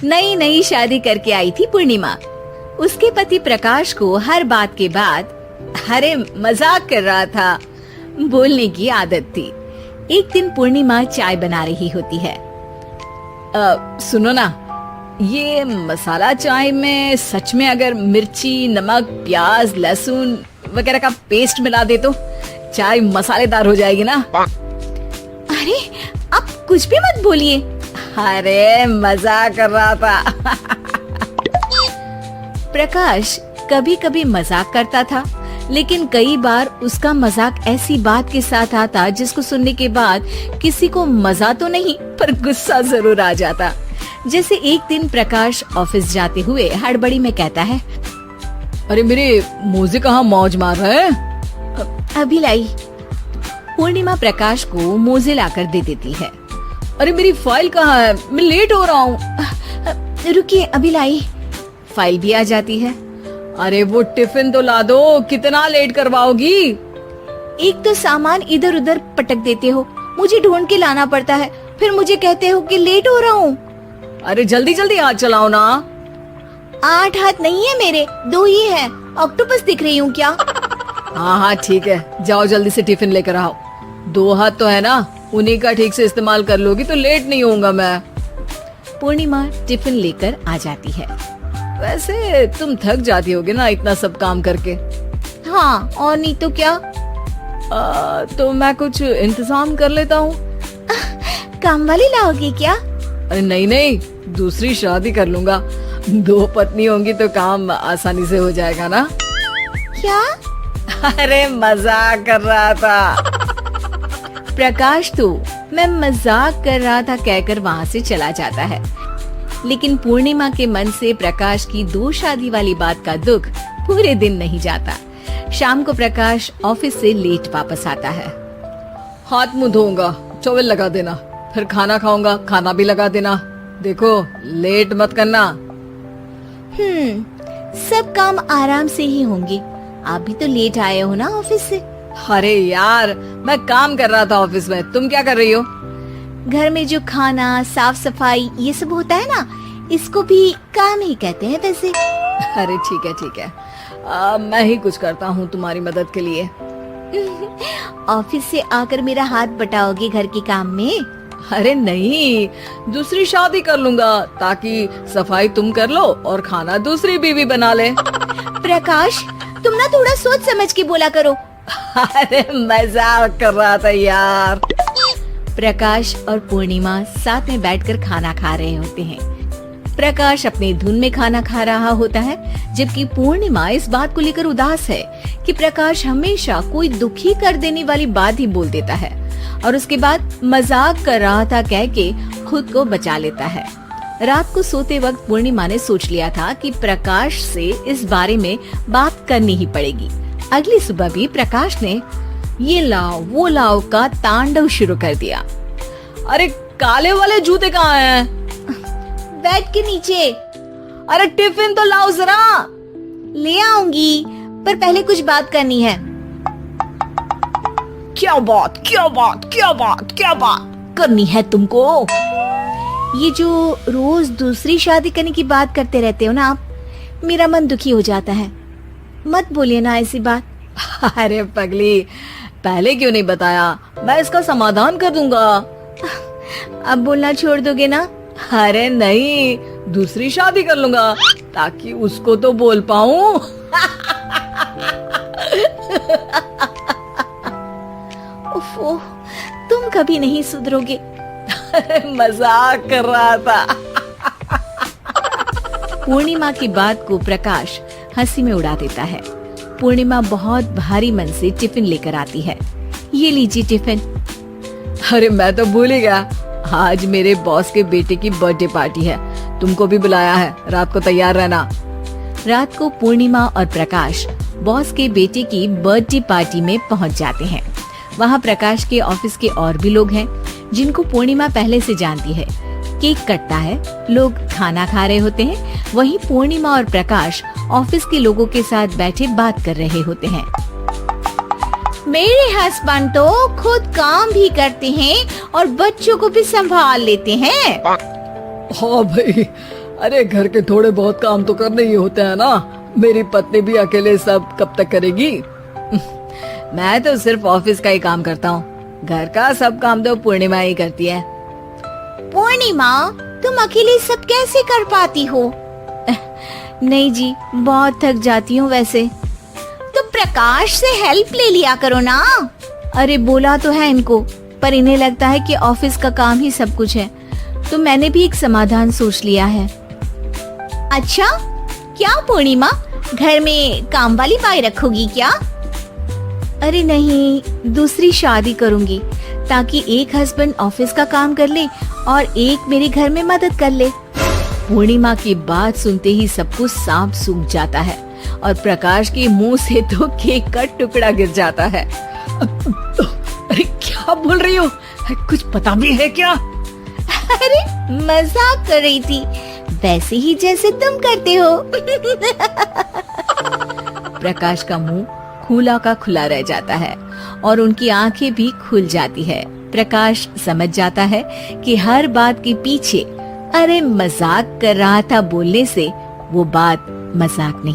नई नई शादी करके आई थी पूर्णिमा। उसके पति प्रकाश को हर बात के बाद अरे मजाक कर रहा था बोलने की आदत थी। एक दिन पूर्णिमा चाय बना रही होती है। सुनो ना, ये मसाला चाय में सच में अगर मिर्ची, नमक, प्याज, लहसुन वगैरह का पेस्ट मिला दे तो चाय मसालेदार हो जाएगी ना? अरे आप कुछ भी मत बोलिए। अरे मजाक कर रहा था। प्रकाश कभी कभी मजाक करता था, लेकिन कई बार उसका मजाक ऐसी बात के साथ आता जिसको सुनने के बाद किसी को मजा तो नहीं पर गुस्सा जरूर आ जाता। जैसे एक दिन प्रकाश ऑफिस जाते हुए हड़बड़ी में कहता है, अरे मेरे मोजे कहाँ मौज मार रहा है? अभी लाई। पूर्णिमा प्रकाश को मोजे लाकर दे देती है। अरे मेरी फाइल कहाँ है? मैं लेट हो रहा हूँ। रुकिए अभी लाई। फाइल भी आ जाती है। अरे वो टिफिन तो ला दो, कितना लेट करवाओगी? एक तो सामान इधर उधर पटक देते हो, मुझे ढूंढ के लाना पड़ता है, फिर मुझे कहते हो कि लेट हो रहा हूँ। अरे जल्दी जल्दी हाथ चलाओ ना। 8 हाथ नहीं है मेरे, 2 ही है। ऑक्टोपस दिख रही हूँ क्या? हाँ हाँ ठीक है, जाओ जल्दी से टिफिन लेकर आओ। 2 हाथ तो है ना, उन्हीं का ठीक से इस्तेमाल कर लोगी तो लेट नहीं होऊंगा मैं। पूर्णिमा टिफिन लेकर आ जाती है। वैसे तुम थक जाती होगी ना इतना सब काम करके। हाँ और नहीं तो क्या। तो मैं कुछ इंतजाम कर लेता हूँ। काम वाली लाओगी क्या? अरे नहीं नहीं, दूसरी शादी कर लूंगा। 2 पत्नी होंगी तो काम आसानी से हो जाएगा ना। क्या? अरे मजाक कर रहा था। प्रकाश तो मैं मजाक कर रहा था कहकर वहाँ से चला जाता है। लेकिन पूर्णिमा के मन से प्रकाश की 2 शादी वाली बात का दुख पूरे दिन नहीं जाता। शाम को प्रकाश ऑफिस से लेट वापस आता है। हाथ मुंह धोऊंगा, टॉवेल लगा देना, फिर खाना खाऊंगा, खाना भी लगा देना। देखो लेट मत करना। सब काम आराम से ही होंगे। आप भी तो लेट आए हो ना ऑफिस से। अरे यार मैं काम कर रहा था ऑफिस में, तुम क्या कर रही हो? घर में जो खाना, साफ सफाई ये सब होता है ना, इसको भी काम ही कहते हैं वैसे। अरे ठीक है ठीक है, मैं ही कुछ करता हूँ तुम्हारी मदद के लिए। ऑफिस से आकर मेरा हाथ बटाओगे घर के काम में? अरे नहीं, दूसरी शादी कर लूंगा ताकि सफाई तुम कर लो और खाना दूसरी बीवी बना ले। प्रकाश तुम ना थोड़ा सोच समझ के बोला करो। अरे मजाक कर रहा था यार। प्रकाश और पूर्णिमा साथ में बैठकर खाना खा रहे होते हैं। प्रकाश अपने धुन में खाना खा रहा होता है, जबकि पूर्णिमा इस बात को लेकर उदास है कि प्रकाश हमेशा कोई दुखी कर देने वाली बात ही बोल देता है और उसके बाद मजाक कर रहा था कह के खुद को बचा लेता है। रात को सोते वक्त पूर्णिमा ने सोच लिया था कि प्रकाश से इस बारे में बात करनी ही पड़ेगी। अगली सुबह भी प्रकाश ने ये लाओ वो लाओ का तांडव शुरू कर दिया। अरे काले वाले जूते कहाँ हैं? बेड के नीचे। अरे टिफिन तो लाओ जरा। ले आऊंगी, पर पहले कुछ बात करनी है। क्या बात क्या बात क्या बात क्या बात करनी है तुमको? ये जो रोज दूसरी शादी करने की बात करते रहते हो ना आप, मेरा मन दुखी हो जाता है। मत बोलिए ना ऐसी बात। अरे पगली, पहले क्यों नहीं बताया? मैं इसका समाधान कर दूंगा। अब बोलना छोड़ दोगे ना? अरे नहीं, दूसरी शादी कर लूंगा ताकि उसको तो बोल पाऊं। उफ़, तुम कभी नहीं सुधरोगे। मजाक कर रहा था। पूर्णिमा की बात को प्रकाश हंसी में उड़ा देता है। पूर्णिमा बहुत भारी मन से टिफिन लेकर आती है। ये लीजिए टिफिन। अरे मैं तो भूल ही गया, आज मेरे बॉस के बेटे की बर्थडे पार्टी है, तुमको भी बुलाया है, रात को तैयार रहना। रात को पूर्णिमा और प्रकाश बॉस के बेटे की बर्थडे पार्टी में पहुंच जाते हैं। वहां प्रकाश के ऑफिस के और भी लोग हैं जिनको पूर्णिमा पहले से जानती है। केक कटता है, लोग खाना खा रहे होते हैं। वहीं पूर्णिमा और प्रकाश ऑफिस के लोगों के साथ बैठे बात कर रहे होते हैं। मेरे हस्बैंड तो खुद काम भी करते हैं और बच्चों को भी संभाल लेते हैं। हाँ भाई, अरे घर के थोड़े बहुत काम तो करने ही होते हैं ना, मेरी पत्नी भी अकेले सब कब तक करेगी। मैं तो सिर्फ ऑफिस का ही काम करता हूँ, घर का सब काम तो पूर्णिमा ही करती है। पूर्णिमा, तुम अकेले सब कैसे कर पाती हो? नहीं जी, बहुत थक जाती हूँ वैसे। तो प्रकाश से हेल्प ले लिया करो ना। अरे बोला तो है इनको, पर इन्हें लगता है कि ऑफिस का काम ही सब कुछ है, तो मैंने भी एक समाधान सोच लिया है। अच्छा, क्या पूर्णिमा, घर में काम वाली बाई रखोगी क्या? अरे नहीं, दूसरी शादी करूंगी ताकि एक हस्बैंड ऑफिस का काम कर ले और एक मेरे घर में मदद कर ले। पूर्णिमा की बात सुनते ही सब कुछ सांप सूख जाता है और प्रकाश के मुंह से तो केक का टुकड़ा गिर जाता है। अरे क्या बोल रही हो, कुछ पता भी है क्या? अरे मजाक कर रही थी, वैसे ही जैसे तुम करते हो। प्रकाश का मुंह खुला का खुला रह जाता है और उनकी आंखें भी खुल जाती है। प्रकाश समझ जाता है कि हर बात के पीछे अरे मजाक कर रहा था बोलने से वो बात मजाक नहीं।